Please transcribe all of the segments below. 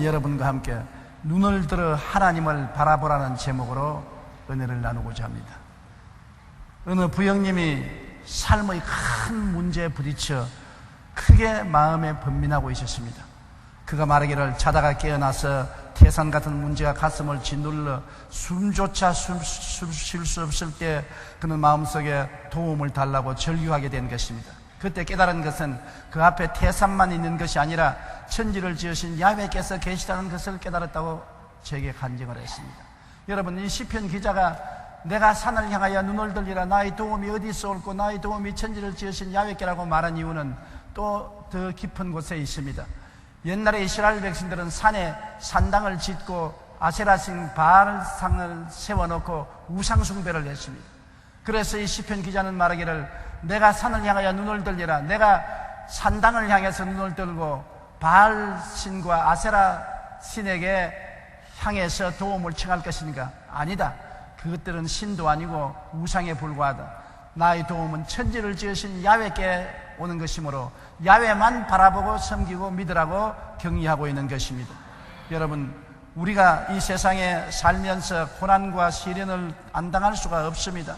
여러분과 함께 눈을 들어 하나님을 바라보라는 제목으로 은혜를 나누고자 합니다. 어느 부형님이 삶의 큰 문제에 부딪혀 크게 마음에 번민하고 있었습니다. 그가 말하기를 자다가 깨어나서 태산 같은 문제가 가슴을 짓눌러 숨조차 쉴 수 없을 때 그는 마음속에 도움을 달라고 절규하게 된 것입니다. 그때 깨달은 것은 그 앞에 태산만 있는 것이 아니라 천지를 지으신 야훼께서 계시다는 것을 깨달았다고 제게 간증을 했습니다. 여러분, 이 시편 기자가 내가 산을 향하여 눈을 들리라, 나의 도움이 어디서 올고 나의 도움이 천지를 지으신 야훼께라고 말한 이유는 또 더 깊은 곳에 있습니다. 옛날에 이스라엘 백성들은 산에 산당을 짓고 아세라신 바알상을 세워놓고 우상숭배를 했습니다. 그래서 이 시편 기자는 말하기를 내가 산을 향하여 눈을 들리라, 내가 산당을 향해서 눈을 들고 바알신과 아세라 신에게 향해서 도움을 청할 것인가? 아니다. 그것들은 신도 아니고 우상에 불과하다. 나의 도움은 천지를 지으신 야훼께 오는 것이므로 야훼만 바라보고 섬기고 믿으라고 격려하고 있는 것입니다. 여러분, 우리가 이 세상에 살면서 고난과 시련을 안 당할 수가 없습니다.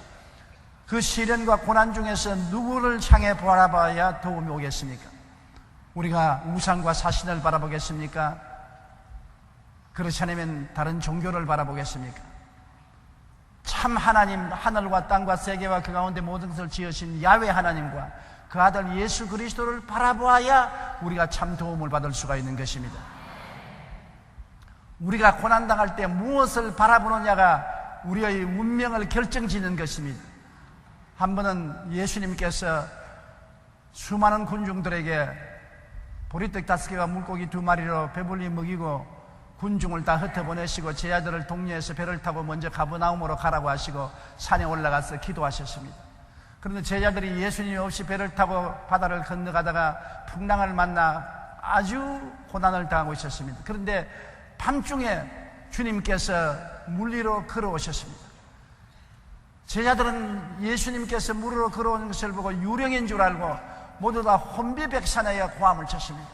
그 시련과 고난 중에서 누구를 향해 바라봐야 도움이 오겠습니까? 우리가 우상과 사신을 바라보겠습니까? 그렇지 않으면 다른 종교를 바라보겠습니까? 참 하나님, 하늘과 땅과 세계와 그 가운데 모든 것을 지으신 야훼 하나님과 그 아들 예수 그리스도를 바라보아야 우리가 참 도움을 받을 수가 있는 것입니다. 우리가 고난당할 때 무엇을 바라보느냐가 우리의 운명을 결정짓는 것입니다. 한 번은 예수님께서 수많은 군중들에게 보리떡 5개와 물고기 2마리로 배불리 먹이고 군중을 다 흩어보내시고 제자들을 동료해서 배를 타고 먼저 가버나움으로 가라고 하시고 산에 올라가서 기도하셨습니다. 그런데 제자들이 예수님이 없이 배를 타고 바다를 건너가다가 풍랑을 만나 아주 고난을 당하고 있었습니다. 그런데 밤중에 주님께서 물 위로 걸어오셨습니다. 제자들은 예수님께서 물 위로 걸어오는 것을 보고 유령인 줄 알고 모두 다 혼비백산하여 고함을 쳤습니다.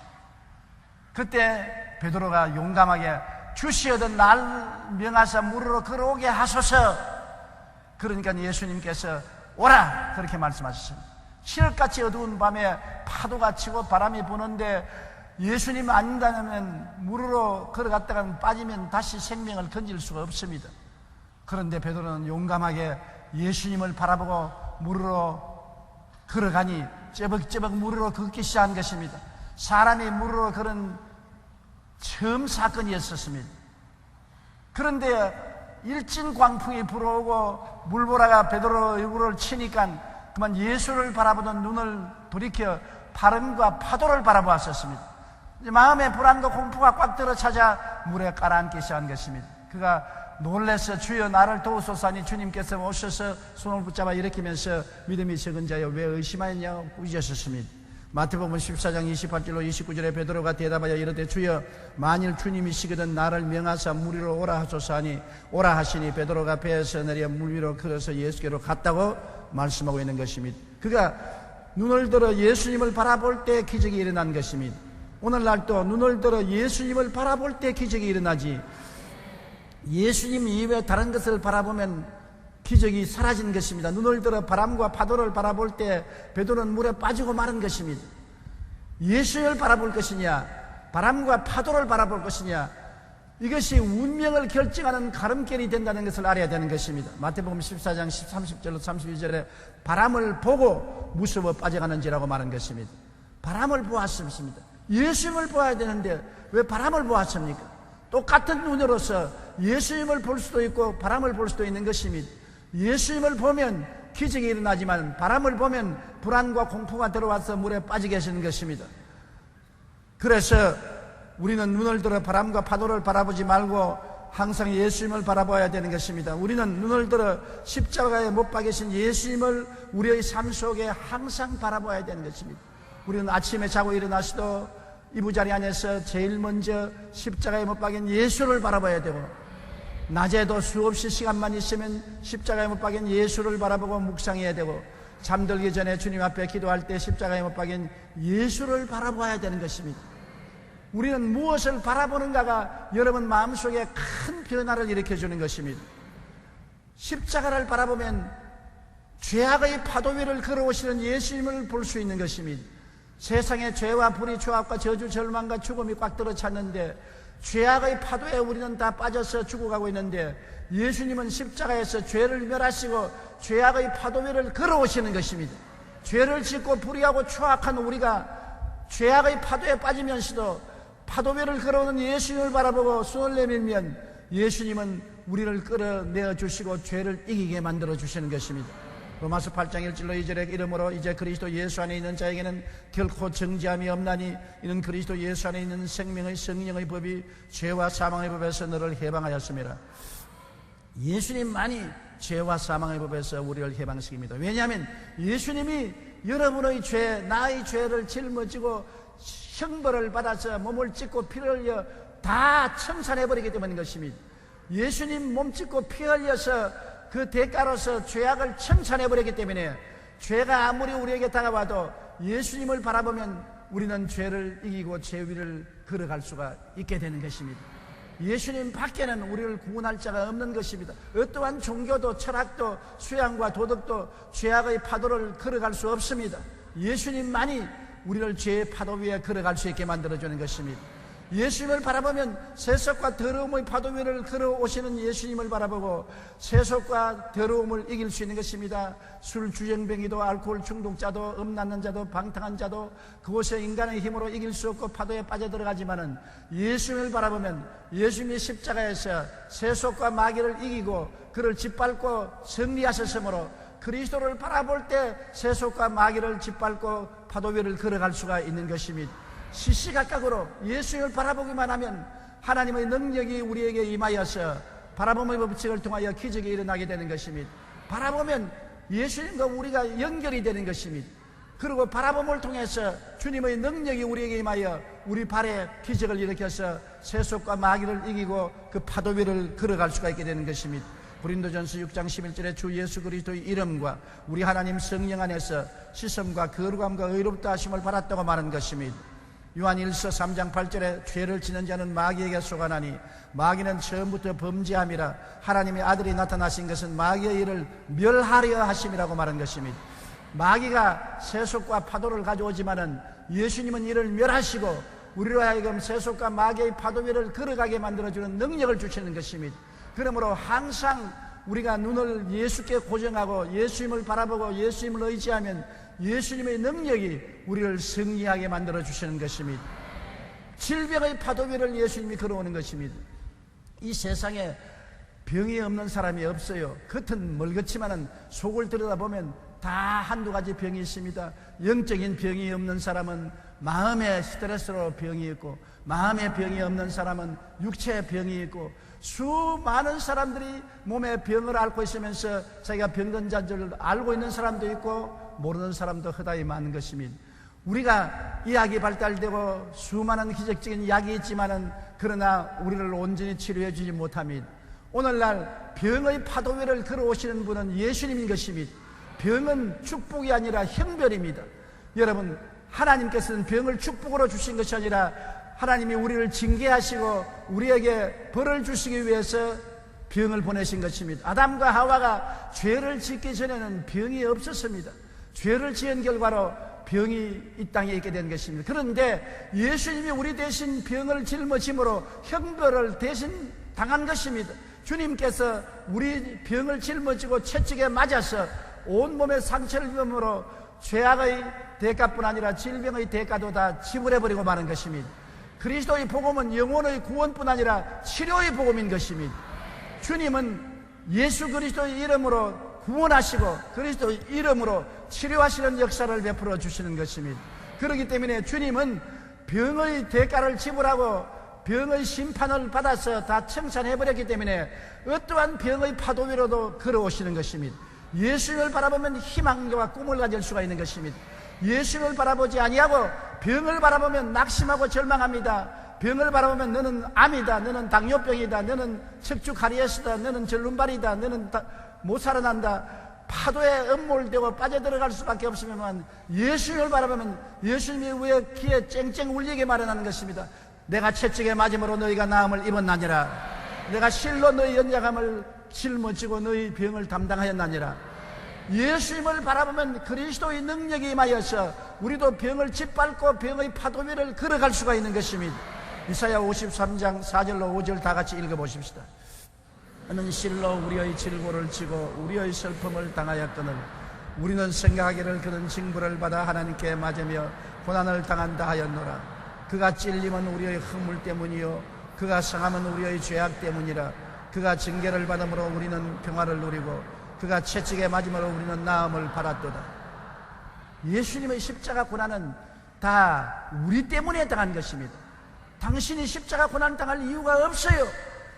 그때 베드로가 용감하게 주시어도 날 명하사 물으로 걸어오게 하소서. 그러니까 예수님께서 오라 그렇게 말씀하셨습니다. 시력같이 어두운 밤에 파도가 치고 바람이 부는데 예수님 아닌다면 물으로 걸어갔다가 빠지면 다시 생명을 건질 수가 없습니다. 그런데 베드로는 용감하게 예수님을 바라보고 물으로 걸어가니 쩌벅쩌벅 물으로 걷기 시작한 것입니다. 사람이 물으로 걸은 처음 사건이었었습니다. 그런데 일진 광풍이 불어오고 물보라가 베드로 얼굴을 치니까 그만 예수를 바라보던 눈을 돌이켜 바람과 파도를 바라보았었습니다. 마음에 불안과 공포가 꽉 들어 찾아 물에 깔아앉기 시작한 것입니다. 그가 놀라서 주여 나를 도우소서 하니 주님께서 오셔서 손을 붙잡아 일으키면서 믿음이 적은 자여 왜 의심하였냐고 꾸짖으셨습니다. 마태복음 14장 28절로 29절에 베드로가 대답하여 이르되 주여 만일 주님이시거든 나를 명하사 물 위로 오라 하소서 하니 오라 하시니 베드로가 배에서 내려 물 위로 걸어서 예수께로 갔다고 말씀하고 있는 것입니다. 그가 눈을 들어 예수님을 바라볼 때 기적이 일어난 것입니다. 오늘날도 눈을 들어 예수님을 바라볼 때 기적이 일어나지 예수님 이외에 다른 것을 바라보면 기적이 사라진 것입니다. 눈을 들어 바람과 파도를 바라볼 때 베드로는 물에 빠지고 마른 것입니다. 예수를 바라볼 것이냐 바람과 파도를 바라볼 것이냐 이것이 운명을 결정하는 가름길이 된다는 것을 알아야 되는 것입니다. 마태복음 14장 30절로 32절에 바람을 보고 무서워 빠져가는지라고 말한 것입니다. 바람을 보았습니다. 예수님을 보아야 되는데 왜 바람을 보았습니까? 똑같은 눈으로서 예수님을 볼 수도 있고 바람을 볼 수도 있는 것입니다. 예수님을 보면 기적이 일어나지만 바람을 보면 불안과 공포가 들어와서 물에 빠지게 하시는 것입니다. 그래서 우리는 눈을 들어 바람과 파도를 바라보지 말고 항상 예수님을 바라봐야 되는 것입니다. 우리는 눈을 들어 십자가에 못 박이신 예수님을 우리의 삶 속에 항상 바라봐야 되는 것입니다. 우리는 아침에 자고 일어나서도 이부자리 안에서 제일 먼저 십자가에 못 박인 예수를 바라봐야 되고 낮에도 수없이 시간만 있으면 십자가에 못 박인 예수를 바라보고 묵상해야 되고 잠들기 전에 주님 앞에 기도할 때 십자가에 못 박인 예수를 바라봐야 되는 것입니다. 우리는 무엇을 바라보는가가 여러분 마음속에 큰 변화를 일으켜주는 것입니다. 십자가를 바라보면 죄악의 파도 위를 걸어오시는 예수님을 볼 수 있는 것입니다. 세상에 죄와 불의, 죄악과 저주, 절망과 죽음이 꽉 들어찼는데 죄악의 파도에 우리는 다 빠져서 죽어가고 있는데 예수님은 십자가에서 죄를 멸하시고 죄악의 파도 위를 걸어오시는 것입니다. 죄를 짓고 불의하고 추악한 우리가 죄악의 파도에 빠지면서도 파도 위를 걸어오는 예수님을 바라보고 손을 내밀면 예수님은 우리를 끌어내어 주시고 죄를 이기게 만들어 주시는 것입니다. 로마서 8장 1절로 2절에 이러므로 이제 그리스도 예수 안에 있는 자에게는 결코 정죄함이 없나니 이는 그리스도 예수 안에 있는 생명의 성령의 법이 죄와 사망의 법에서 너를 해방하였습니다. 예수님만이 죄와 사망의 법에서 우리를 해방시킵니다. 왜냐하면 예수님이 여러분의 죄, 나의 죄를 짊어지고 형벌을 받아서 몸을 찢고 피를 흘려 다 청산해버리기 때문인 것입니다. 예수님 몸 찢고 피 흘려서 그 대가로서 죄악을 청산해버렸기 때문에 죄가 아무리 우리에게 다가와도 예수님을 바라보면 우리는 죄를 이기고 죄 위를 걸어갈 수가 있게 되는 것입니다. 예수님 밖에는 우리를 구원할 자가 없는 것입니다. 어떠한 종교도 철학도 수양과 도덕도 죄악의 파도를 걸어갈 수 없습니다. 예수님만이 우리를 죄의 파도 위에 걸어갈 수 있게 만들어주는 것입니다. 예수님을 바라보면 세속과 더러움의 파도 위를 걸어오시는 예수님을 바라보고 세속과 더러움을 이길 수 있는 것입니다. 술 주정뱅이도 알코올 중독자도 음란한 자도 방탕한 자도 그곳에 인간의 힘으로 이길 수 없고 파도에 빠져들어가지만은 예수님을 바라보면 예수님이 십자가에서 세속과 마귀를 이기고 그를 짓밟고 승리하셨으므로 그리스도를 바라볼 때 세속과 마귀를 짓밟고 파도 위를 걸어갈 수가 있는 것입니다. 시시각각으로 예수님을 바라보기만 하면 하나님의 능력이 우리에게 임하여서 바라봄의 법칙을 통하여 기적이 일어나게 되는 것입니다. 바라보면 예수님과 우리가 연결이 되는 것입니다. 그리고 바라봄을 통해서 주님의 능력이 우리에게 임하여 우리 발에 기적을 일으켜서 세속과 마귀를 이기고 그 파도 위를 걸어갈 수가 있게 되는 것입니다. 고린도전서 6장 11절에 주 예수 그리스도의 이름과 우리 하나님 성령 안에서 시험과 거룩함과 의롭다 하심을 받았다고 말한 것입니다. 요한일서 3장 8절에 죄를 지는 자는 마귀에게 속아나니 마귀는 처음부터 범죄함이라 하나님의 아들이 나타나신 것은 마귀의 일을 멸하려 하심이라고 말한 것입니다. 마귀가 세속과 파도를 가져오지만은 예수님은 이를 멸하시고 우리로 하여금 세속과 마귀의 파도 위를 걸어가게 만들어주는 능력을 주시는 것입니다. 그러므로 항상 우리가 눈을 예수께 고정하고 예수님을 바라보고 예수님을 의지하면 예수님의 능력이 우리를 승리하게 만들어 주시는 것입니다. 질병의 파도 위를 예수님이 걸어오는 것입니다. 이 세상에 병이 없는 사람이 없어요. 겉은 멀겋지만은 속을 들여다보면 다 한두 가지 병이 있습니다. 영적인 병이 없는 사람은 마음의 스트레스로 병이 있고, 마음의 병이 없는 사람은 육체의 병이 있고, 수많은 사람들이 몸에 병을 앓고 있으면서 자기가 병든 자를 알고 있는 사람도 있고 모르는 사람도 허다히 많은 것입니다. 우리가 의학이 발달되고 수많은 기적적인 약이 있지만은 그러나 우리를 온전히 치료해 주지 못합니다. 오늘날 병의 파도 위를 걸어오시는 분은 예수님인 것입니다. 병은 축복이 아니라 형벌입니다. 여러분, 하나님께서는 병을 축복으로 주신 것이 아니라 하나님이 우리를 징계하시고 우리에게 벌을 주시기 위해서 병을 보내신 것입니다. 아담과 하와가 죄를 짓기 전에는 병이 없었습니다. 죄를 지은 결과로 병이 이 땅에 있게 된 것입니다. 그런데 예수님이 우리 대신 병을 짊어짐으로 형벌을 대신 당한 것입니다. 주님께서 우리 병을 짊어지고 채찍에 맞아서 온몸에 상처를 입음으로 죄악의 대가뿐 아니라 질병의 대가도 다 지불해버리고 마는 것입니다. 그리스도의 복음은 영혼의 구원뿐 아니라 치료의 복음인 것입니다. 주님은 예수 그리스도의 이름으로 구원하시고 그리스도의 이름으로 치료하시는 역사를 베풀어 주시는 것입니다. 그렇기 때문에 주님은 병의 대가를 지불하고 병의 심판을 받아서 다 청산해버렸기 때문에 어떠한 병의 파도 위로도 걸어오시는 것입니다. 예수님을 바라보면 희망과 꿈을 가질 수가 있는 것입니다. 예수님을 바라보지 아니하고 병을 바라보면 낙심하고 절망합니다. 병을 바라보면 너는 암이다, 너는 당뇨병이다, 너는 척추 가리에스다, 너는 절름발이다, 너는 못 살아난다. 파도에 음몰되고 빠져들어갈 수밖에 없으면 예수님을 바라보면 예수님이 왜 귀에 쨍쨍 울리게 마련하는 것입니다. 내가 채찍에 맞음으로 너희가 나음을 입었나니라. 내가 실로 너희 연약함을 짊어지고 너희 병을 담당하였나니라. 예수님을 바라보면 그리스도의 능력이 임하여서 우리도 병을 짓밟고 병의 파도 위를 걸어갈 수가 있는 것입니다. 이사야 53장 4절로 5절 다 같이 읽어보십시다. 그는 실로 우리의 질고를 지고 우리의 슬픔을 당하였거늘 우리는 생각하기를 그는 징벌을 받아 하나님께 맞으며 고난을 당한다 하였노라. 그가 찔림은 우리의 허물 때문이요 그가 상함은 우리의 죄악 때문이라. 그가 징계를 받음으로 우리는 평화를 누리고 그가 채찍에 맞음으로 우리는 나음을 받았도다. 예수님의 십자가 고난은 다 우리 때문에 당한 것입니다. 당신이 십자가 고난 당할 이유가 없어요.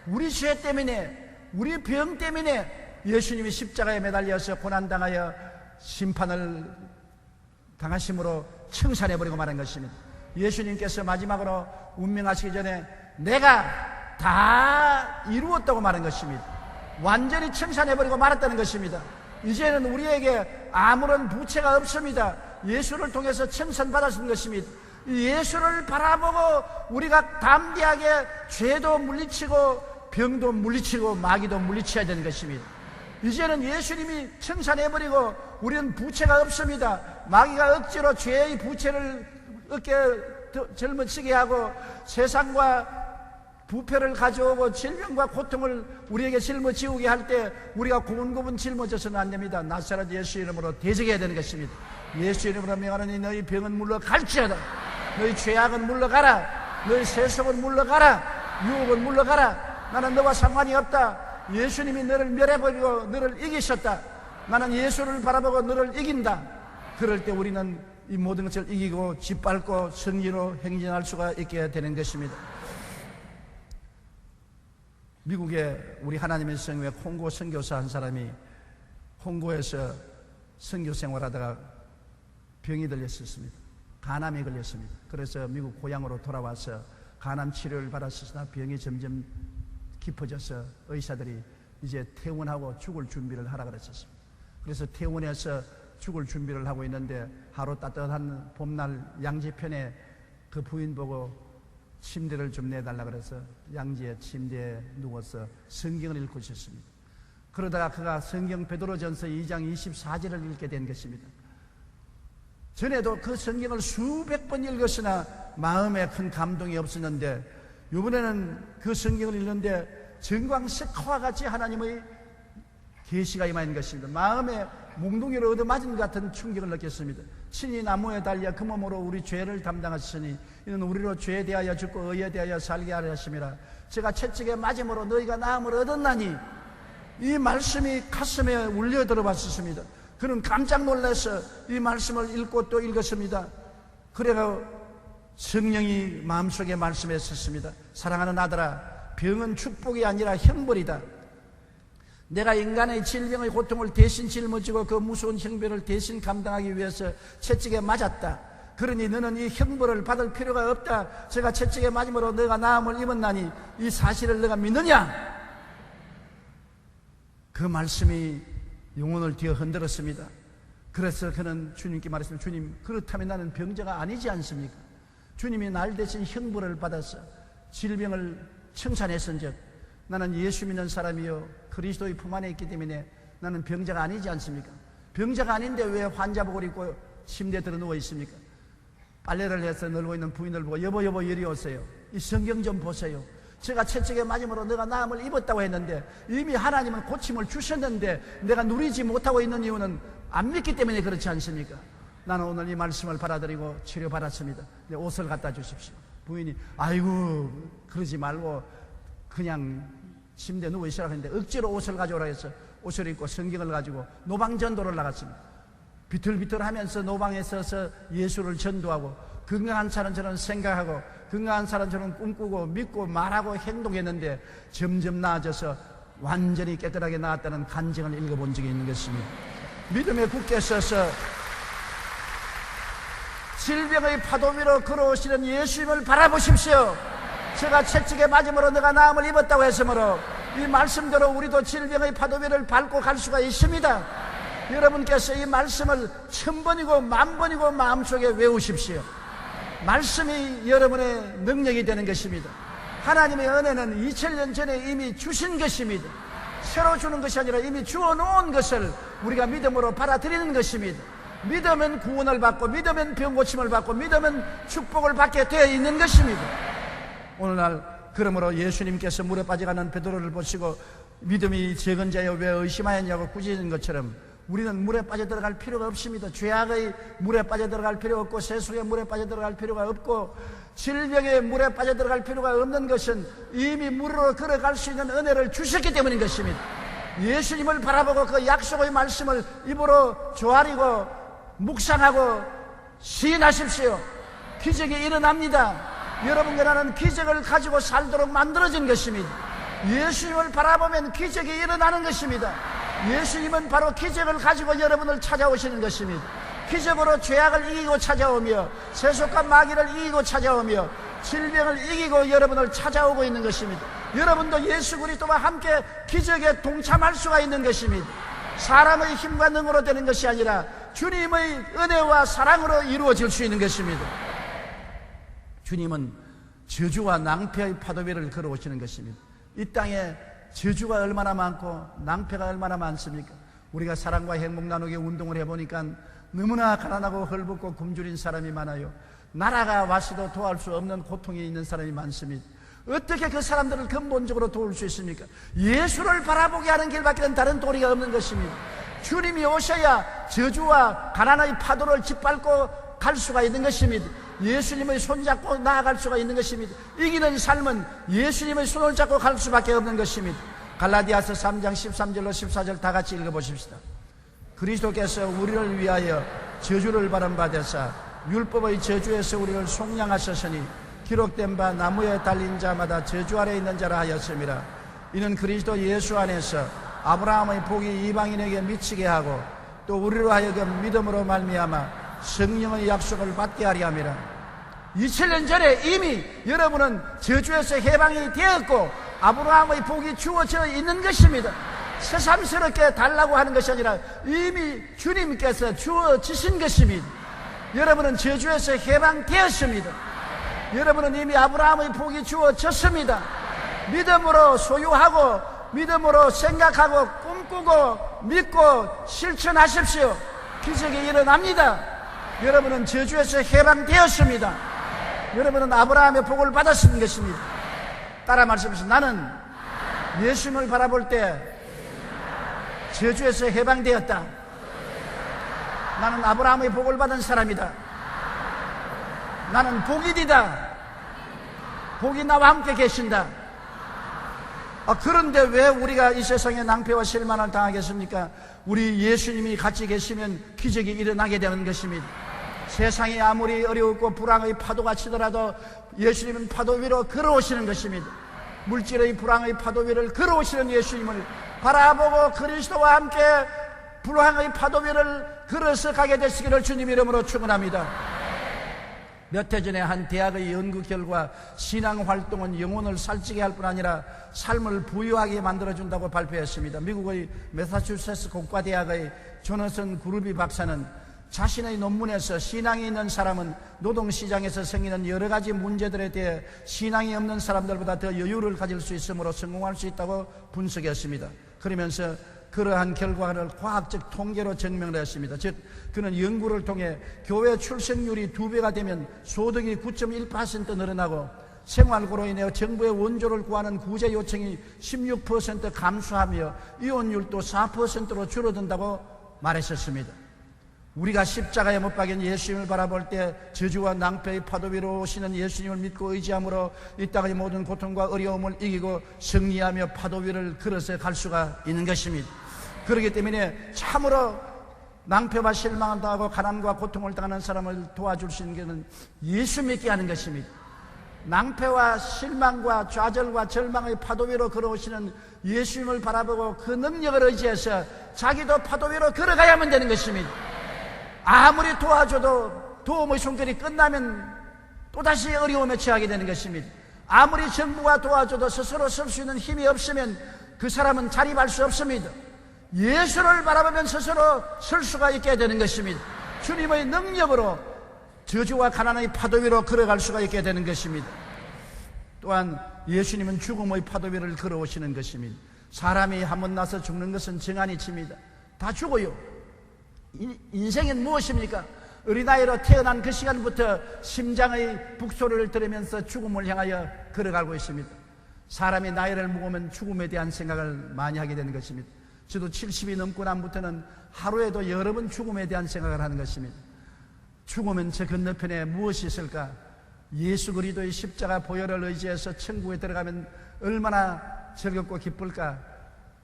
우리 죄 때문에, 우리 병 때문에 예수님이 십자가에 매달려서 고난당하여 심판을 당하심으로 청산해버리고 말한 것입니다. 예수님께서 마지막으로 운명하시기 전에 내가 다 이루었다고 말한 것입니다. 완전히 청산해버리고 말았다는 것입니다. 이제는 우리에게 아무런 부채가 없습니다. 예수를 통해서 청산받았는 것입니다. 예수를 바라보고 우리가 담대하게 죄도 물리치고 병도 물리치고 마귀도 물리쳐야 되는 것입니다. 이제는 예수님이 청산해버리고 우리는 부채가 없습니다. 마귀가 억지로 죄의 부채를 어깨에 짊어지게 하고 세상과 부패를 가져오고 질병과 고통을 우리에게 짊어지우게 할 때 우리가 고분고분 짊어져서는 안 됩니다. 나사렛 예수 이름으로 대적해야 되는 것입니다. 예수 이름으로 명하노니 너희 병은 물러갈지어다. 너희 죄악은 물러가라. 너희 세속은 물러가라. 유혹은 물러가라. 나는 너와 상관이 없다. 예수님이 너를 멸해버리고 너를 이기셨다. 나는 예수를 바라보고 너를 이긴다. 그럴 때 우리는 이 모든 것을 이기고 짓밟고 승리로 행진할 수가 있게 되는 것입니다. 미국에 우리 하나님의 성교회 콩고 선교사 한 사람이 콩고에서 선교 생활하다가 병이 들렸었습니다. 간암에 걸렸습니다. 그래서 미국 고향으로 돌아와서 간암 치료를 받았으나 병이 점점 깊어져서 의사들이 이제 퇴원하고 죽을 준비를 하라 그랬었습니다. 그래서 퇴원해서 죽을 준비를 하고 있는데 하루 따뜻한 봄날 양지편에 그 부인 보고 침대를 좀 내달라 그래서 양지의 침대에 누워서 성경을 읽고 있었습니다. 그러다가 그가 성경 베드로전서 2장 24절을 읽게 된 것입니다. 전에도 그 성경을 수백 번 읽었으나 마음에 큰 감동이 없었는데 이번에는 그 성경을 읽는데 정광석화와 같이 하나님의 계시가 임하는 것입니다. 마음에 몽둥이로 얻어맞은 것 같은 충격을 느꼈습니다. 친히 나무에 달려 그 몸으로 우리 죄를 담당하시니 이는 우리로 죄에 대하여 죽고 의에 대하여 살게 하려 하심이라. 제가 채찍에 맞음으로 너희가 나음을 얻었나니 이 말씀이 가슴에 울려 들어봤습니다. 그는 깜짝 놀라서 이 말씀을 읽고 또 읽었습니다. 그래가 성령이 마음속에 말씀했었습니다. 사랑하는 아들아, 병은 축복이 아니라 형벌이다. 내가 인간의 질병의 고통을 대신 짊어지고 그 무서운 형벌을 대신 감당하기 위해서 채찍에 맞았다. 그러니 너는 이 형벌을 받을 필요가 없다. 제가 채찍에 맞음으로 너가 나음을 입었나니 이 사실을 너가 믿느냐? 그 말씀이 영혼을 뒤어 흔들었습니다. 그래서 그는 주님께 말했습니다. 주님, 그렇다면 나는 병자가 아니지 않습니까? 주님이 날 대신 형벌을 받아서 질병을 청산했은즉 나는 예수 믿는 사람이요 그리스도의 품 안에 있기 때문에 나는 병자가 아니지 않습니까? 병자가 아닌데 왜 환자복을 입고 침대에 들어 누워 있습니까? 빨래를 해서 널고 있는 부인을 보고 여보 이리 오세요. 이 성경 좀 보세요. 제가 채찍에 맞음으로 너가 나음을 입었다고 했는데 이미 하나님은 고침을 주셨는데 내가 누리지 못하고 있는 이유는 안 믿기 때문에 그렇지 않습니까? 나는 오늘 이 말씀을 받아들이고 치료받았습니다. 내 옷을 갖다 주십시오. 부인이 아이고 그러지 말고 그냥 침대에 누워 있으라고 했는데 억지로 옷을 가져오라 해서 옷을 입고 성경을 가지고 노방 전도를 나갔습니다. 비틀비틀하면서 노방에 서서 예수를 전도하고 건강한 사람처럼 생각하고 건강한 사람처럼 꿈꾸고 믿고 말하고 행동했는데 점점 나아져서 완전히 깨끗하게 나았다는 간증을 읽어본 적이 있는 것입니다. 믿음에 굳게 서서 질병의 파도 위로 걸어오시는 예수님을 바라보십시오. 제가 채찍에 맞음으로 너가 나음을 입었다고 했으므로 이 말씀대로 우리도 질병의 파도 위를 밟고 갈 수가 있습니다. 여러분께서 이 말씀을 1000번이고 10,000번이고 마음속에 외우십시오. 말씀이 여러분의 능력이 되는 것입니다. 하나님의 은혜는 2000년 전에 이미 주신 것입니다. 새로 주는 것이 아니라 이미 주어놓은 것을 우리가 믿음으로 받아들이는 것입니다. 믿으면 구원을 받고, 믿으면 병고침을 받고, 믿으면 축복을 받게 되어 있는 것입니다. 오늘날 그러므로 예수님께서 물에 빠져가는 베드로를 보시고 믿음이 적은 자여 왜 의심하였냐고 꾸짖은 것처럼 우리는 물에 빠져들어갈 필요가 없습니다. 죄악의 물에 빠져들어갈 필요 없고, 세속의 물에 빠져들어갈 필요가 없고, 질병의 물에 빠져들어갈 필요가 없는 것은 이미 물으로 걸어갈 수 있는 은혜를 주셨기 때문인 것입니다. 예수님을 바라보고 그 약속의 말씀을 입으로 조아리고 묵상하고 시인하십시오. 기적이 일어납니다. 여러분과 나는 기적을 가지고 살도록 만들어진 것입니다. 예수님을 바라보면 기적이 일어나는 것입니다. 예수님은 바로 기적을 가지고 여러분을 찾아오시는 것입니다. 기적으로 죄악을 이기고 찾아오며, 세속과 마귀를 이기고 찾아오며, 질병을 이기고 여러분을 찾아오고 있는 것입니다. 여러분도 예수 그리스도와 함께 기적에 동참할 수가 있는 것입니다. 사람의 힘과 능으로 되는 것이 아니라 주님의 은혜와 사랑으로 이루어질 수 있는 것입니다. 주님은 저주와 낭패의 파도 위를 걸어오시는 것입니다. 이 땅에 저주가 얼마나 많고 낭패가 얼마나 많습니까? 우리가 사랑과 행복 나누기 운동을 해보니까 너무나 가난하고 헐벗고 굶주린 사람이 많아요. 나라가 와서도 도울 수 없는 고통이 있는 사람이 많습니다. 어떻게 그 사람들을 근본적으로 도울 수 있습니까? 예수를 바라보게 하는 길밖에 다른 도리가 없는 것입니다. 주님이 오셔야 저주와 가난의 파도를 짓밟고 갈 수가 있는 것입니다. 예수님의 손잡고 나아갈 수가 있는 것입니다. 이기는 삶은 예수님의 손을 잡고 갈 수밖에 없는 것입니다. 갈라디아서 3장 13절로 14절 다 같이 읽어보십시다. 그리스도께서 우리를 위하여 저주를 받은바되사 율법의 저주에서 우리를 속량하셨으니 기록된 바 나무에 달린 자마다 저주 아래 있는 자라 하였음이라. 이는 그리스도 예수 안에서 아브라함의 복이 이방인에게 미치게 하고 또 우리로 하여금 믿음으로 말미암아 성령의 약속을 받게 하려 함이라. 2000년 전에 이미 여러분은 저주에서 해방이 되었고 아브라함의 복이 주어져 있는 것입니다. 새삼스럽게 달라고 하는 것이 아니라 이미 주님께서 주어지신 것입니다. 여러분은 저주에서 해방되었습니다. 여러분은 이미 아브라함의 복이 주어졌습니다. 믿음으로 소유하고 믿음으로 생각하고 꿈꾸고 믿고 실천하십시오. 기적이 일어납니다. 여러분은 저주에서 해방되었습니다. 여러분은 아브라함의 복을 받았는 것입니다. 따라 말씀하십시오. 나는 예수님을 바라볼 때 저주에서 해방되었다. 나는 아브라함의 복을 받은 사람이다. 나는 복이디다. 복이 나와 함께 계신다. 그런데 왜 우리가 이 세상에 낭패와 실망을 당하겠습니까? 우리 예수님이 같이 계시면 기적이 일어나게 되는 것입니다. 세상이 아무리 어려웠고 불황의 파도가 치더라도 예수님은 파도 위로 걸어오시는 것입니다. 물질의 불황의 파도 위를 걸어오시는 예수님을 바라보고 그리스도와 함께 불황의 파도 위를 걸어서 가게 되시기를 주님 이름으로 축원합니다. 몇 해 전에 한 대학의 연구 결과 신앙활동은 영혼을 살찌게 할 뿐 아니라 삶을 부유하게 만들어준다고 발표했습니다. 미국의 매사추세츠 공과대학의 조너선 그루비 박사는 자신의 논문에서 신앙이 있는 사람은 노동시장에서 생기는 여러 가지 문제들에 대해 신앙이 없는 사람들보다 더 여유를 가질 수 있으므로 성공할 수 있다고 분석했습니다. 그러면서 그러한 결과를 과학적 통계로 증명을 했습니다. 즉 그는 연구를 통해 교회 출생률이 2배가 되면 소득이 9.1% 늘어나고 생활고로 인해 정부의 원조를 구하는 구제 요청이 16% 감소하며 이혼율도 4%로 줄어든다고 말했었습니다. 우리가 십자가에 못 박인 예수님을 바라볼 때 저주와 낭패의 파도 위로 오시는 예수님을 믿고 의지함으로 이 땅의 모든 고통과 어려움을 이기고 승리하며 파도 위를 걸어서 갈 수가 있는 것입니다. 그렇기 때문에 참으로 낭패와 실망을 당하고 가난과 고통을 당하는 사람을 도와줄 수 있는 것은 예수 믿게 하는 것입니다. 낭패와 실망과 좌절과 절망의 파도 위로 걸어오시는 예수님을 바라보고 그 능력을 의지해서 자기도 파도 위로 걸어가야만 되는 것입니다. 아무리 도와줘도 도움의 손길이 끝나면 또다시 어려움에 처하게 되는 것입니다. 아무리 정부가 도와줘도 스스로 설 수 있는 힘이 없으면 그 사람은 자립할 수 없습니다. 예수를 바라보면 스스로 설 수가 있게 되는 것입니다. 주님의 능력으로 저주와 가난의 파도 위로 걸어갈 수가 있게 되는 것입니다. 또한 예수님은 죽음의 파도 위를 걸어오시는 것입니다. 사람이 한번 나서 죽는 것은 정한이 칩니다. 다 죽어요. 인생은 무엇입니까? 어린아이로 태어난 그 시간부터 심장의 북소리를 들으면서 죽음을 향하여 걸어가고 있습니다. 사람이 나이를 먹으면 죽음에 대한 생각을 많이 하게 되는 것입니다. 저도 70이 넘고 난부터는 하루에도 여러 번 죽음에 대한 생각을 하는 것입니다. 죽으면 저 건너편에 무엇이 있을까? 예수 그리스도의 십자가 보혈을 의지해서 천국에 들어가면 얼마나 즐겁고 기쁠까?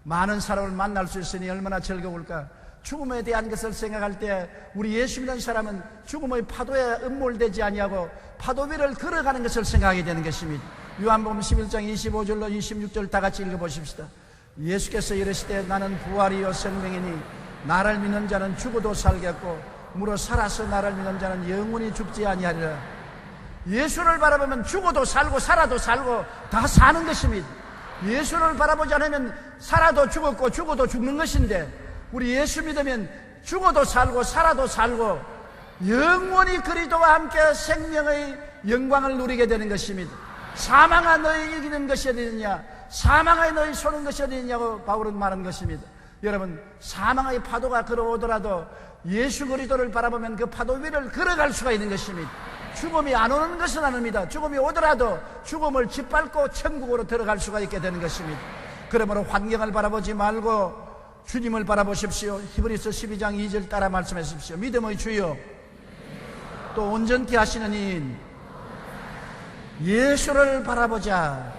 많은 사람을 만날 수 있으니 얼마나 즐거울까? 죽음에 대한 것을 생각할 때 우리 예수 믿는 사람은 죽음의 파도에 음몰되지 아니하고 파도 위를 걸어가는 것을 생각하게 되는 것입니다. 요한복음 11장 25절로 26절 다 같이 읽어보십시다. 예수께서 이르시되 나는 부활이요 생명이니 나를 믿는 자는 죽어도 살겠고 무릇 살아서 나를 믿는 자는 영원히 죽지 아니하리라. 예수를 바라보면 죽어도 살고 살아도 살고 다 사는 것입니다. 예수를 바라보지 않으면 살아도 죽었고 죽어도 죽는 것인데 우리 예수 믿으면 죽어도 살고 살아도 살고 영원히 그리스도와 함께 생명의 영광을 누리게 되는 것입니다. 사망아 너희 이기는 것이 어디느냐? 사망아 너희 쏘는 것이 어디느냐고 바울은 말한 것입니다. 여러분, 사망의 파도가 걸어오더라도 예수 그리스도를 바라보면 그 파도 위를 걸어갈 수가 있는 것입니다. 죽음이 안 오는 것은 아닙니다. 죽음이 오더라도 죽음을 짓밟고 천국으로 들어갈 수가 있게 되는 것입니다. 그러므로 환경을 바라보지 말고 주님을 바라보십시오. 히브리서 12장 2절 따라 말씀하십시오. 믿음의 주여 또 온전케 하시는 이인 예수를 바라보자.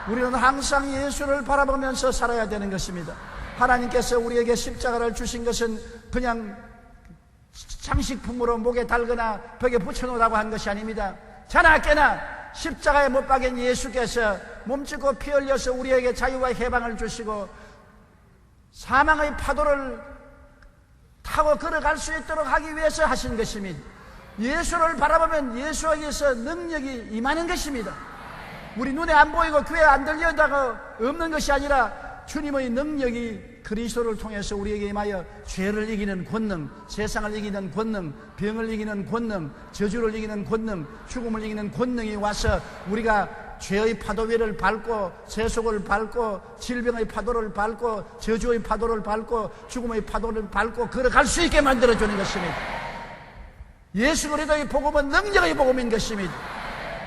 우리는 항상 예수를 바라보면서 살아야 되는 것입니다. 하나님께서 우리에게 십자가를 주신 것은 그냥 장식품으로 목에 달거나 벽에 붙여놓으라고 한 것이 아닙니다. 자나 깨나 십자가에 못 박인 예수께서 몸짓고 피 흘려서 우리에게 자유와 해방을 주시고 사망의 파도를 타고 걸어갈 수 있도록 하기 위해서 하신 것입니다. 예수를 바라보면 예수에게서 능력이 임하는 것입니다. 우리 눈에 안 보이고 귀에 안 들려다가 없는 것이 아니라 주님의 능력이 그리스도를 통해서 우리에게 임하여 죄를 이기는 권능, 세상을 이기는 권능, 병을 이기는 권능, 저주를 이기는 권능, 죽음을 이기는 권능이 와서 우리가 죄의 파도 위를 밟고 세속을 밟고 질병의 파도를 밟고 저주의 파도를 밟고 죽음의 파도를 밟고 걸어갈 수 있게 만들어주는 것입니다. 예수 그리스도의 복음은 능력의 복음인 것입니다.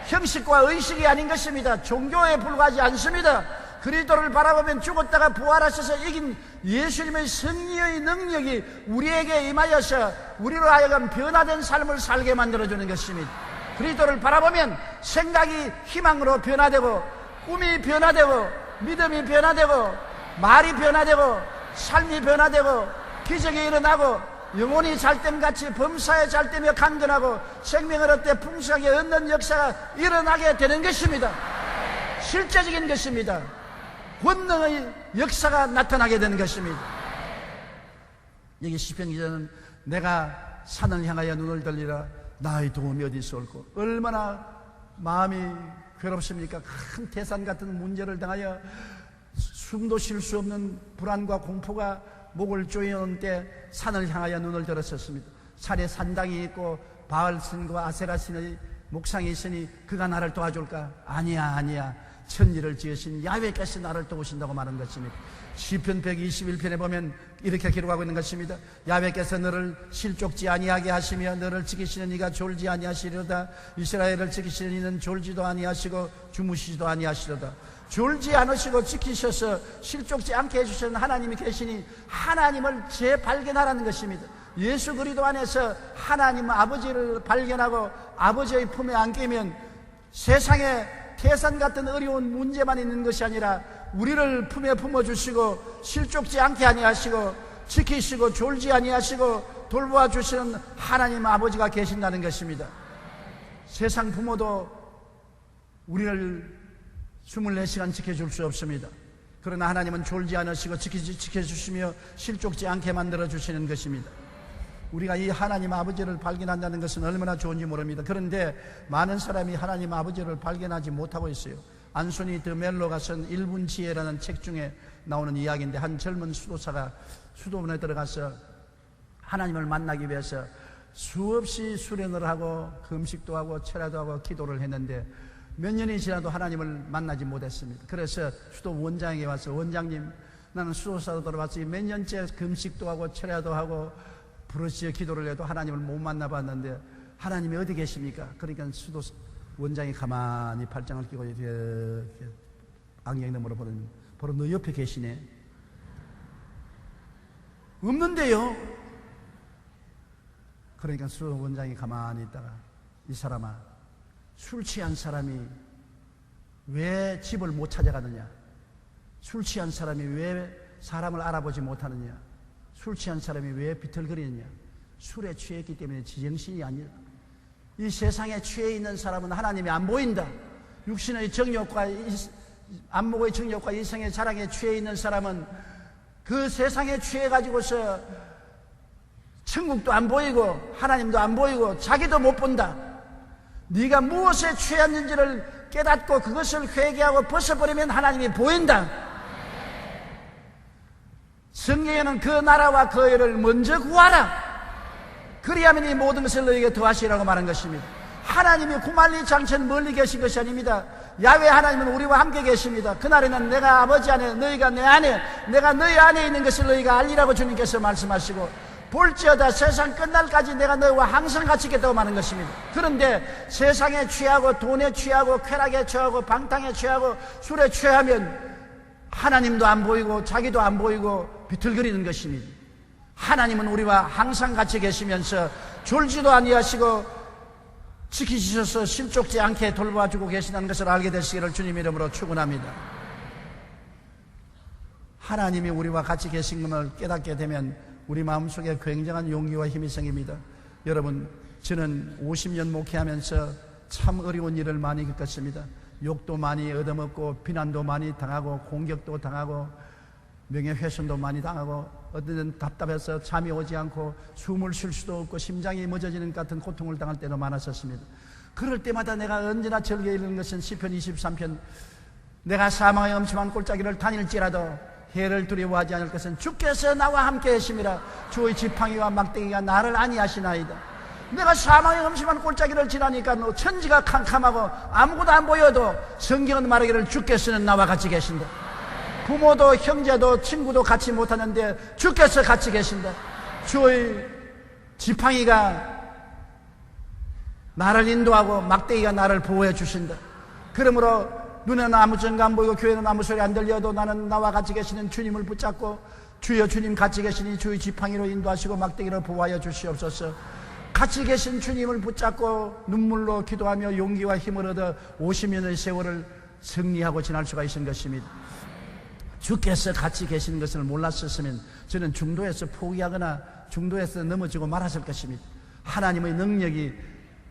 형식과 의식이 아닌 것입니다. 종교에 불과하지 않습니다. 그리스도를 바라보면 죽었다가 부활하셔서 이긴 예수님의 승리의 능력이 우리에게 임하여서 우리로 하여금 변화된 삶을 살게 만들어주는 것입니다. 그리스도를 바라보면 생각이 희망으로 변화되고 꿈이 변화되고 믿음이 변화되고 말이 변화되고 삶이 변화되고 기적이 일어나고 영혼이 잘됨같이 범사에 잘되며 강건하고 생명을 얻되 풍성하게 얻는 역사가 일어나게 되는 것입니다. 실제적인 것입니다. 권능의 역사가 나타나게 되는 것입니다. 여기 시편 기자는 내가 산을 향하여 눈을 들리라 나의 도움이 어디서 올고 얼마나 마음이 괴롭습니까? 큰 태산 같은 문제를 당하여 숨도 쉴 수 없는 불안과 공포가 목을 조이는 때 산을 향하여 눈을 들었었습니다. 산에 산당이 있고 바알신과 아세라신의 목상이 있으니 그가 나를 도와줄까? 아니야. 천지를 지으신 야훼께서 나를 도우신다고 말한 것입니다. 시편 121편에 보면 이렇게 기록하고 있는 것입니다. 야훼께서 너를 실족지 아니하게 하시며 너를 지키시는 이가 졸지 아니하시려다. 이스라엘을 지키시는 이는 졸지도 아니하시고 주무시지도 아니하시려다. 졸지 않으시고 지키셔서 실족지 않게 해주시는 하나님이 계시니 하나님을 재발견하라는 것입니다. 예수 그리스도 안에서 하나님 아버지를 발견하고 아버지의 품에 안기면 세상에 태산 같은 어려운 문제만 있는 것이 아니라 우리를 품에 품어주시고 실족지 않게 아니하시고 지키시고 졸지 아니하시고 돌보아 주시는 하나님 아버지가 계신다는 것입니다. 세상 부모도 우리를 24시간 지켜줄 수 없습니다. 그러나 하나님은 졸지 않으시고 지켜주시며 실족지 않게 만들어주시는 것입니다. 우리가 이 하나님 아버지를 발견한다는 것은 얼마나 좋은지 모릅니다. 그런데 많은 사람이 하나님 아버지를 발견하지 못하고 있어요. 안소니 드 멜로가 쓴 1분 지혜라는 책 중에 나오는 이야기인데 한 젊은 수도사가 수도원에 들어가서 하나님을 만나기 위해서 수없이 수련을 하고 금식도 하고 철야도 하고 기도를 했는데 몇 년이 지나도 하나님을 만나지 못했습니다. 그래서 수도 원장에게 와서, 원장님, 나는 수도사로 돌아왔으니 몇 년째 금식도 하고 철야도 하고 부르짖어 기도를 해도 하나님을 못 만나봤는데 하나님이 어디 계십니까? 그러니까 수도 원장이 가만히 팔짱을 끼고 이렇게 안경 너머로 보는, 바로 너 옆에 계시네. 없는데요. 그러니까 수도 원장이 가만히 있다가, 이 사람아, 술 취한 사람이 왜 집을 못 찾아가느냐? 술 취한 사람이 왜 사람을 알아보지 못하느냐? 술 취한 사람이 왜 비틀거리느냐? 술에 취했기 때문에 지정신이 아니라. 이 세상에 취해 있는 사람은 하나님이 안 보인다. 육신의 정욕과 안목의 정욕과 이성의 자랑에 취해 있는 사람은 그 세상에 취해가지고서 천국도 안 보이고 하나님도 안 보이고 자기도 못 본다. 네가 무엇에 취했는지를 깨닫고 그것을 회개하고 벗어버리면 하나님이 보인다. 성경에는 그 나라와 그 의를 먼저 구하라. 그리하면 이 모든 것을 너에게 더하시라고 말한 것입니다. 하나님이 구만리 장천 멀리 계신 것이 아닙니다. 야훼 하나님은 우리와 함께 계십니다. 그날에는 내가 아버지 안에, 너희가 내 안에, 내가 너희 안에 있는 것을 너희가 알리라고 주님께서 말씀하시고, 볼지어다 세상 끝날까지 내가 너희와 항상 같이 있겠다고 말하는 것입니다. 그런데 세상에 취하고 돈에 취하고 쾌락에 취하고 방탕에 취하고 술에 취하면 하나님도 안 보이고 자기도 안 보이고 비틀거리는 것입니다. 하나님은 우리와 항상 같이 계시면서 졸지도 아니하시고 지키셔서 실족지 않게 돌봐주고 계시다는 것을 알게 되시기를 주님 이름으로 축원합니다. 하나님이 우리와 같이 계신 것을 깨닫게 되면 우리 마음속에 굉장한 용기와 힘이 생깁니다. 여러분, 저는 50년 목회하면서 참 어려운 일을 많이 겪었습니다. 욕도 많이 얻어먹고 비난도 많이 당하고 공격도 당하고 명예훼손도 많이 당하고, 어떤 때는 답답해서 잠이 오지 않고 숨을 쉴 수도 없고 심장이 멎어지는 같은 고통을 당할 때도 많았었습니다. 그럴 때마다 내가 언제나 절개 읽는 것은 시편 23편, 내가 사망의 엄침한 골짜기를 다닐지라도 해를 두려워하지 않을 것은 주께서 나와 함께 하심이라. 주의 지팡이와 막대기가 나를 안위하시나이다. 내가 사망의 엄침한 골짜기를 지나니까 천지가 캄캄하고 아무것도 안 보여도 성경은 말하기를 주께서는 나와 같이 계신다. 부모도 형제도 친구도 같이 못하는데 주께서 같이 계신다. 주의 지팡이가 나를 인도하고 막대기가 나를 보호해 주신다. 그러므로 눈에는 아무 증거 안 보이고 교회는 아무 소리 안 들려도 나는 나와 같이 계시는 주님을 붙잡고, 주여 주님 같이 계시니 주의 지팡이로 인도하시고 막대기로 보호하여 주시옵소서. 같이 계신 주님을 붙잡고 눈물로 기도하며 용기와 힘을 얻어 50년의 세월을 승리하고 지날 수가 있는 것입니다. 주께서 같이 계시는 것을 몰랐었으면 저는 중도에서 포기하거나 중도에서 넘어지고 말았을 것입니다. 하나님의 능력이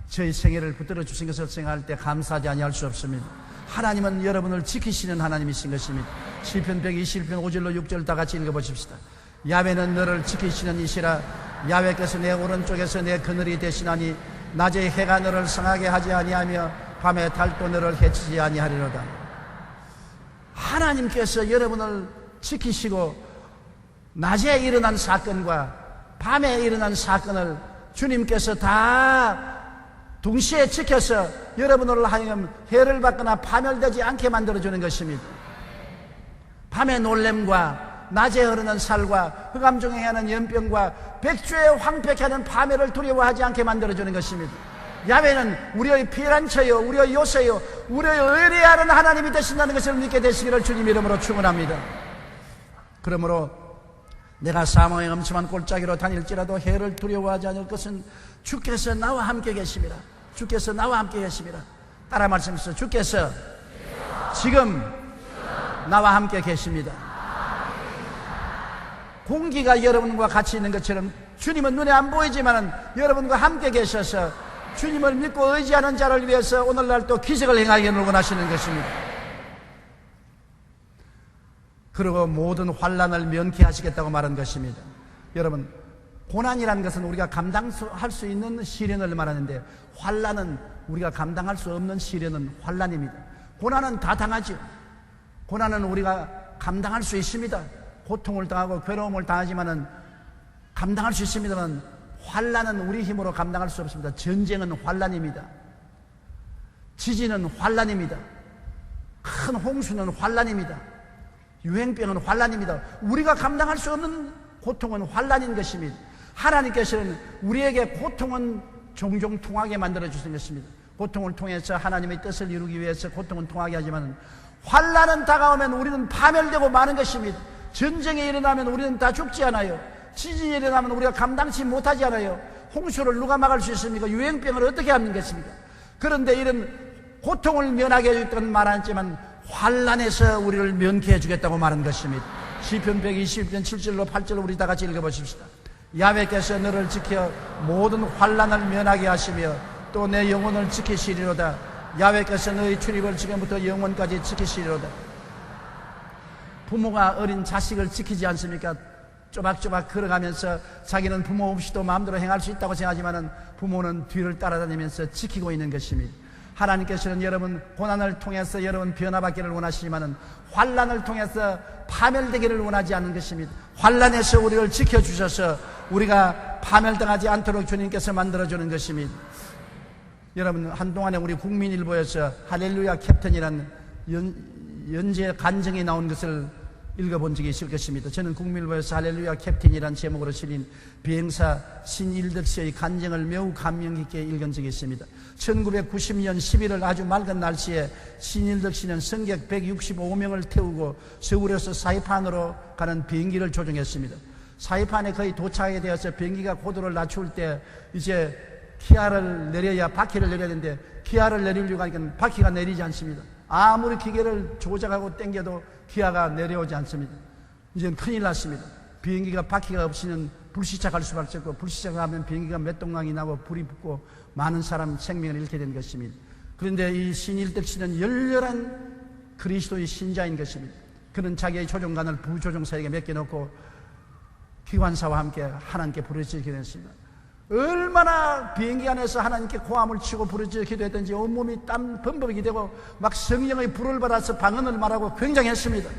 저희 생애를 붙들어 주신 것을 생각할 때 감사하지 아니할 수 없습니다. 하나님은 여러분을 지키시는 하나님이신 것입니다. 시편 121편 5절로 6절 다 같이 읽어보십시다. 야훼는 너를 지키시는 이시라. 야훼께서 내 오른쪽에서 내 그늘이 되시나니 낮에 해가 너를 상하게 하지 아니하며 밤에 달도 너를 해치지 아니하리로다. 하나님께서 여러분을 지키시고 낮에 일어난 사건과 밤에 일어난 사건을 주님께서 다 동시에 지켜서 여러분으로 하여금 해를 받거나 파멸되지 않게 만들어주는 것입니다. 밤의 놀램과 낮에 흐르는 살과 흑암 중에 하는 연병과 백주에 황폐케 하는 파멸을 두려워하지 않게 만들어주는 것입니다. 야훼는 우리의 피난처요, 우리의 요새요, 우리의 의뢰하는 하나님이 되신다는 것을 믿게 되시기를 주님 이름으로 축원합니다. 그러므로 내가 사망의 엄침한 골짜기로 다닐지라도 해를 두려워하지 않을 것은 주께서 나와 함께 계심이라. 주께서 나와 함께 계심이라. 따라 말씀하시죠. 주께서 지금 나와 함께 계십니다. 공기가 여러분과 같이 있는 것처럼 주님은 눈에 안 보이지만 여러분과 함께 계셔서 주님을 믿고 의지하는 자를 위해서 오늘날 또 기적을 행하기를 원하시는 것입니다. 그리고 모든 환난을 면케하시겠다고 말한 것입니다. 여러분, 고난이라는 것은 우리가 감당할 수 있는 시련을 말하는데, 환난은 우리가 감당할 수 없는 시련은 환난입니다. 고난은 다 당하죠. 고난은 우리가 감당할 수 있습니다. 고통을 당하고 괴로움을 당하지만은 감당할 수 있습니다만, 환난은 우리 힘으로 감당할 수 없습니다. 전쟁은 환난입니다. 지진은 환난입니다. 큰 홍수는 환난입니다. 유행병은 환난입니다. 우리가 감당할 수 없는 고통은 환난인 것입니다. 하나님께서는 우리에게 고통은 종종 통하게 만들어 주신 것입니다. 고통을 통해서 하나님의 뜻을 이루기 위해서 고통은 통하게 하지만 환난은 다가오면 우리는 파멸되고 마는 것입니다. 전쟁이 일어나면 우리는 다 죽지 않아요. 지진이 일어나면 우리가 감당치 못하지 않아요. 홍수를 누가 막을 수 있습니까? 유행병을 어떻게 하는 것입니까? 그런데 이런 고통을 면하게 해주겠다는 말 안 했지만 환난에서 우리를 면케 해주겠다고 말한 것입니다. 시편 121편 7절로 8절로 우리 다 같이 읽어보십시다. 야훼께서 너를 지켜 모든 환난을 면하게 하시며 또 내 영혼을 지키시리로다. 야훼께서 너의 출입을 지금부터 영원까지 지키시리로다. 부모가 어린 자식을 지키지 않습니까? 쪼박쪼박 걸어가면서 자기는 부모 없이도 마음대로 행할 수 있다고 생각하지만 부모는 뒤를 따라다니면서 지키고 있는 것입니다. 하나님께서는 여러분 고난을 통해서 여러분 변화받기를 원하시지만 환난을 통해서 파멸되기를 원하지 않는 것입니다. 환난에서 우리를 지켜주셔서 우리가 파멸당하지 않도록 주님께서 만들어주는 것입니다. 여러분 한동안에 우리 국민일보에서 할렐루야 캡틴이라는 연재 간증이 나온 것을 읽어본 적이 있을 것입니다. 저는 국민일보에서 할렐루야 캡틴이라는 제목으로 실린 비행사 신일덕 씨의 간증을 매우 감명 깊게 읽은 적이 있습니다. 1990년 11월 아주 맑은 날씨에 신일덕 씨는 승객 165명을 태우고 서울에서 사이판으로 가는 비행기를 조종했습니다. 사이판에 거의 도착하게 되어서 비행기가 고도를 낮출 때 이제 기아를 내려야 바퀴를 내려야 되는데 기아를 내리려고 하니까 바퀴가 내리지 않습니다. 아무리 기계를 조작하고 당겨도 기아가 내려오지 않습니다. 이제는 큰일 났습니다. 비행기가 바퀴가 없이는 불시착할 수밖에 없고 불시착하면 비행기가 몇 동강이 나고 불이 붙고 많은 사람 생명을 잃게 된 것입니다. 그런데 이 신일덕 씨는 열렬한 그리스도의 신자인 것입니다. 그는 자기의 조종관을 부조종사에게 맡겨놓고 기관사와 함께 하나님께 부르짖게 됐습니다. 얼마나 비행기 안에서 하나님께 고함을 치고 부르짖어 기도했던지 온몸이 땀 범벅이 되고 막 성령의 불을 받아서 방언을 말하고 굉장했습니다.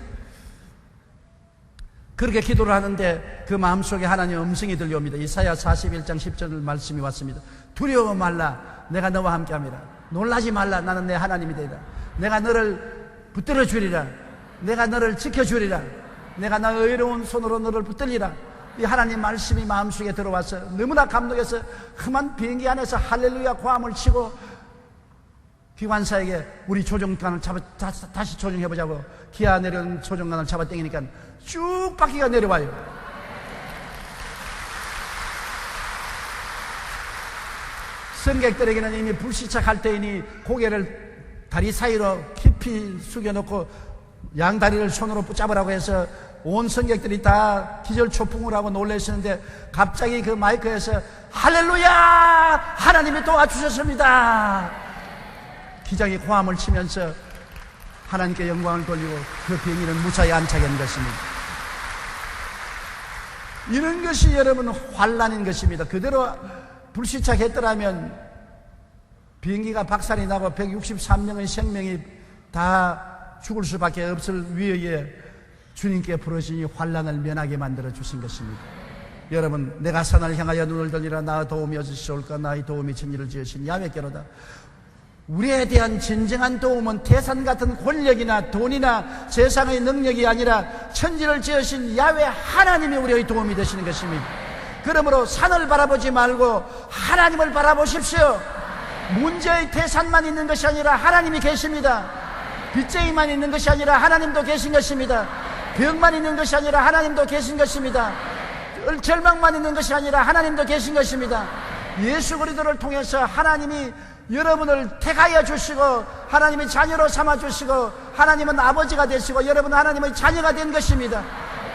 그렇게 기도를 하는데 그 마음속에 하나님의 음성이 들려옵니다. 이사야 41장 10절 말씀이 왔습니다. 두려워 말라, 내가 너와 함께함이라. 놀라지 말라, 나는 내 하나님이 되리라. 내가 너를 붙들어 주리라. 내가 너를 지켜주리라. 내가 나의 의로운 손으로 너를 붙들리라. 이 하나님 말씀이 마음속에 들어와서 너무나 감동해서 험한 비행기 안에서 할렐루야 고함을 치고 기관사에게 우리 조종관을 다시 조종해보자고 기아 내려온 조종관을 잡아 당기니까 쭉 바퀴가 내려와요. 승객들에게는 이미 불시착할 때이니 고개를 다리 사이로 깊이 숙여놓고 양다리를 손으로 붙잡으라고 해서 온 승객들이 다 기절초풍을 하고 놀라시는데 갑자기 그 마이크에서 할렐루야! 하나님이 도와주셨습니다! 기장이 고함을 치면서 하나님께 영광을 돌리고 그 비행기는 무사히 안착한 것입니다. 이런 것이 여러분 환난인 것입니다. 그대로 불시착했더라면 비행기가 박살이 나고 163명의 생명이 다 죽을 수밖에 없을 위에 주님께 부르시니 환난을 면하게 만들어 주신 것입니다. 여러분, 내가 산을 향하여 눈을 돌리라. 나 도움이 어디서 올까? 나의 도움이 천지를 지으신 야훼께로다. 우리에 대한 진정한 도움은 태산 같은 권력이나 돈이나 세상의 능력이 아니라 천지를 지으신 야훼 하나님이 우리의 도움이 되시는 것입니다. 그러므로 산을 바라보지 말고 하나님을 바라보십시오. 문제의 태산만 있는 것이 아니라 하나님이 계십니다. 빚쟁이만 있는 것이 아니라 하나님도 계신 것입니다. 병만 있는 것이 아니라 하나님도 계신 것입니다. 절망만 있는 것이 아니라 하나님도 계신 것입니다. 예수 그리스도를 통해서 하나님이 여러분을 택하여 주시고 하나님의 자녀로 삼아 주시고 하나님은 아버지가 되시고 여러분은 하나님의 자녀가 된 것입니다.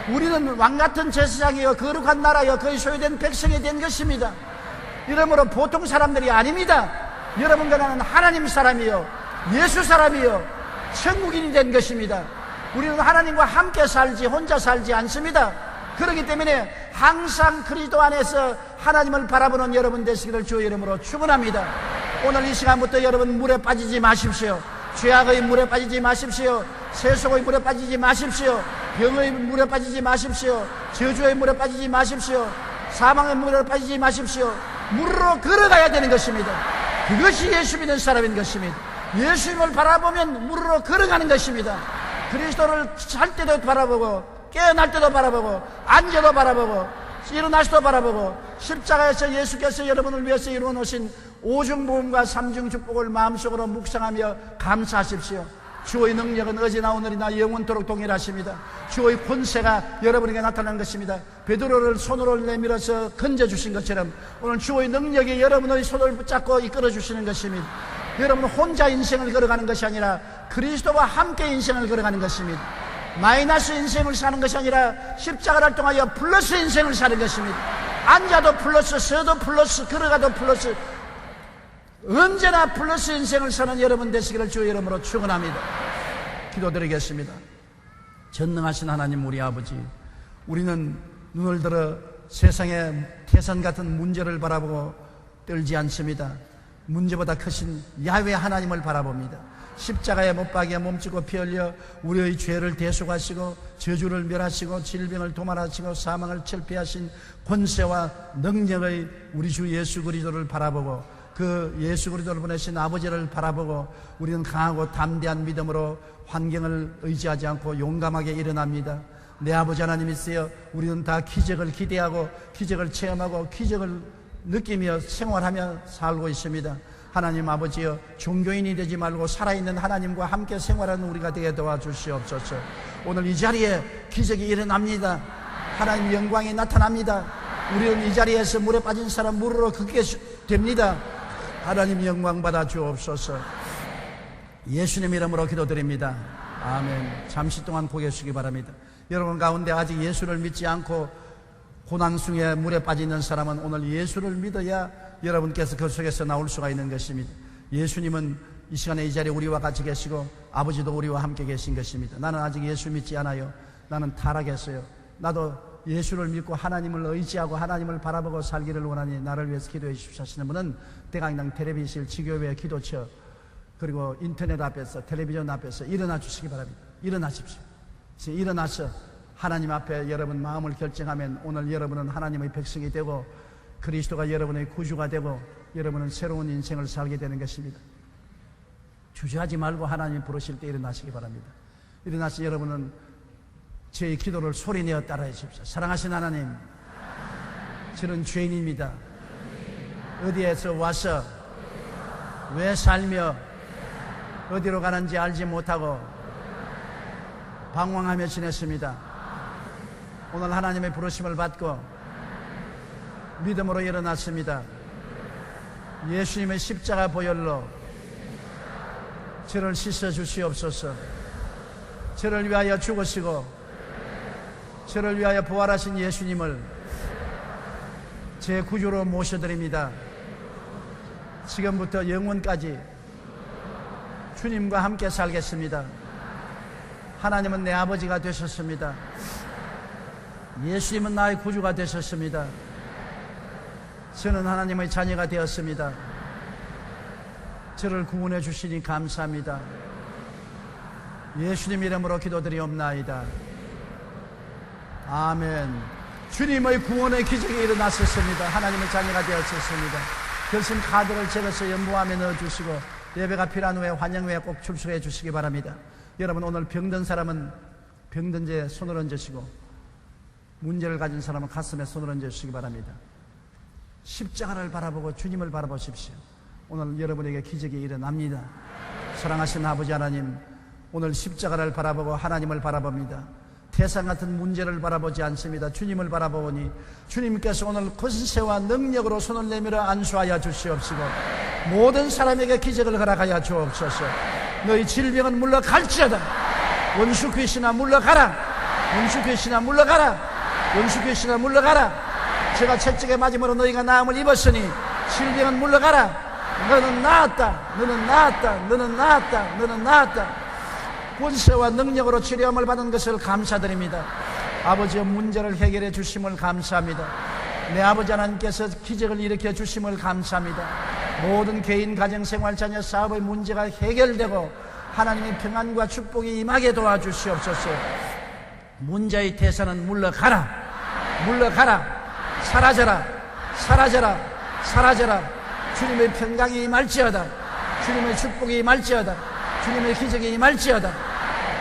우리는 왕같은 제사장이요 거룩한 나라요 그의 소유된 백성이 된 것입니다. 이러므로 보통 사람들이 아닙니다. 여러분과 나는 하나님 사람이요 예수 사람이요 천국인이 된 것입니다. 우리는 하나님과 함께 살지 혼자 살지 않습니다. 그렇기 때문에 항상 그리스도 안에서 하나님을 바라보는 여러분 되시기를 주의 이름으로 축원합니다. 오늘 이 시간부터 여러분 물에 빠지지 마십시오. 죄악의 물에 빠지지 마십시오. 세속의 물에 빠지지 마십시오. 병의 물에 빠지지 마십시오. 저주의 물에 빠지지 마십시오. 사망의 물에 빠지지 마십시오. 물으로 걸어가야 되는 것입니다. 그것이 예수 믿는 사람인 것입니다. 예수님을 바라보면 물으로 걸어가는 것입니다. 그리스도를 잘 때도 바라보고 깨어날 때도 바라보고 앉아도 바라보고 일어나서도 바라보고 십자가에서 예수께서 여러분을 위해서 이루어놓으신 오중복음과 삼중축복을 마음속으로 묵상하며 감사하십시오. 주의 능력은 어제나 오늘이나 영원토록 동일하십니다. 주의 권세가 여러분에게 나타난 것입니다. 베드로를 손으로 내밀어서 건져주신 것처럼 오늘 주의 능력이 여러분의 손을 붙잡고 이끌어주시는 것입니다. 여러분 혼자 인생을 걸어가는 것이 아니라 그리스도와 함께 인생을 걸어가는 것입니다. 마이너스 인생을 사는 것이 아니라 십자가를 통하여 플러스 인생을 사는 것입니다. 앉아도 플러스, 서도 플러스, 걸어가도 플러스, 언제나 플러스 인생을 사는 여러분 되시기를 주의 이름으로 축원합니다. 기도드리겠습니다. 전능하신 하나님 우리 아버지, 우리는 눈을 들어 세상의 태산 같은 문제를 바라보고 떨지 않습니다. 문제보다 크신 야훼 하나님을 바라봅니다. 십자가에 못 박여 몸치고 피 흘려 우리의 죄를 대속하시고 저주를 멸하시고 질병을 도말하시고 사망을 철폐하신 권세와 능력의 우리 주 예수 그리스도를 바라보고 그 예수 그리스도를 보내신 아버지를 바라보고 우리는 강하고 담대한 믿음으로 환경을 의지하지 않고 용감하게 일어납니다. 내 아버지 하나님이세요. 우리는 다 기적을 기대하고 기적을 체험하고 기적을 느끼며 생활하며 살고 있습니다. 하나님 아버지여, 종교인이 되지 말고 살아있는 하나님과 함께 생활하는 우리가 되게 도와주시옵소서. 오늘 이 자리에 기적이 일어납니다. 하나님 영광이 나타납니다. 우리는 이 자리에서 물에 빠진 사람 물으로 걷게 됩니다. 하나님 영광 받아 주옵소서. 예수님 이름으로 기도드립니다. 아멘. 잠시 동안 고개 숙이기 바랍니다. 여러분 가운데 아직 예수를 믿지 않고 고난 중에 물에 빠져 있는 사람은 오늘 예수를 믿어야 여러분께서 그 속에서 나올 수가 있는 것입니다. 예수님은 이 시간에 이 자리에 우리와 같이 계시고 아버지도 우리와 함께 계신 것입니다. 나는 아직 예수 믿지 않아요. 나는 타락했어요. 나도 예수를 믿고 하나님을 의지하고 하나님을 바라보고 살기를 원하니 나를 위해서 기도해 주십시오 하시는 분은 대강당 텔레비전 지교회 기도처 그리고 인터넷 앞에서 텔레비전 앞에서 일어나 주시기 바랍니다. 일어나십시오. 일어나서 하나님 앞에 여러분 마음을 결정하면 오늘 여러분은 하나님의 백성이 되고 그리스도가 여러분의 구주가 되고 여러분은 새로운 인생을 살게 되는 것입니다. 주저하지 말고 하나님 부르실 때 일어나시기 바랍니다. 일어나서 여러분은 제 기도를 소리내어 따라해 주십시오. 사랑하신 하나님, 저는 죄인입니다. 어디에서 와서 왜 살며 어디로 가는지 알지 못하고 방황하며 지냈습니다. 오늘 하나님의 부르심을 받고 믿음으로 일어났습니다. 예수님의 십자가 보혈로 저를 씻어 주시옵소서. 저를 위하여 죽으시고 저를 위하여 부활하신 예수님을 제 구주로 모셔드립니다. 지금부터 영원까지 주님과 함께 살겠습니다. 하나님은 내 아버지가 되셨습니다. 예수님은 나의 구주가 되셨습니다. 저는 하나님의 자녀가 되었습니다. 저를 구원해 주시니 감사합니다. 예수님 이름으로 기도드리옵나이다. 아멘. 주님의 구원의 기적이 일어났었습니다. 하나님의 자녀가 되었었습니다. 결심 카드를 적어서 연보함에 넣어주시고 예배가 필요한 후에 환영 후에 꼭 출석해 주시기 바랍니다. 여러분 오늘 병든 사람은 병든지에 손을 얹으시고 문제를 가진 사람은 가슴에 손을 얹으시기 바랍니다. 십자가를 바라보고 주님을 바라보십시오. 오늘 여러분에게 기적이 일어납니다. 사랑하신 아버지 하나님, 오늘 십자가를 바라보고 하나님을 바라봅니다. 태산 같은 문제를 바라보지 않습니다. 주님을 바라보니 주님께서 오늘 권세와 능력으로 손을 내밀어 안수하여 주시옵시고 모든 사람에게 기적을 허락하여 주옵소서. 너희 질병은 물러갈지어다. 원수 귀신아 물러가라. 원수 귀신아 물러가라. 원수 귀신아 물러가라. 제가 채찍에 맞음으로 너희가 나음을 입었으니 질병은 물러가라. 너는 나았다. 너는 나았다. 너는 나았다. 너는 나았다. 권세와 능력으로 치료함을 받은 것을 감사드립니다. 아버지의 문제를 해결해 주심을 감사합니다. 내 아버지 하나님께서 기적을 일으켜 주심을 감사합니다. 모든 개인, 가정생활, 자녀, 사업의 문제가 해결되고 하나님의 평안과 축복이 임하게 도와주시옵소서. 문제의 태산은 물러가라. 물러가라. 사라져라, 사라져라, 사라져라. 주님의 평강이 임할지어다. 주님의 축복이 임할지어다. 주님의 기적이 임할지어다.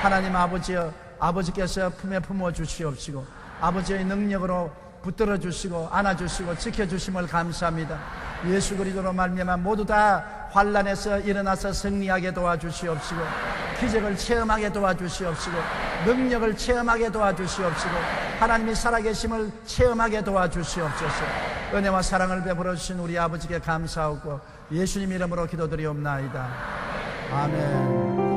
하나님 아버지여, 아버지께서 품에 품어 주시옵시고 아버지의 능력으로 붙들어 주시고 안아주시고 지켜주심을 감사합니다. 예수 그리스도로 말미암아 모두 다 환난에서 일어나서 승리하게 도와주시옵시고 기적을 체험하게 도와주시옵시고 능력을 체험하게 도와주시옵시고 하나님이 살아계심을 체험하게 도와주시옵소서. 은혜와 사랑을 베풀어 주신 우리 아버지께 감사하고 예수님 이름으로 기도드리옵나이다. 아멘.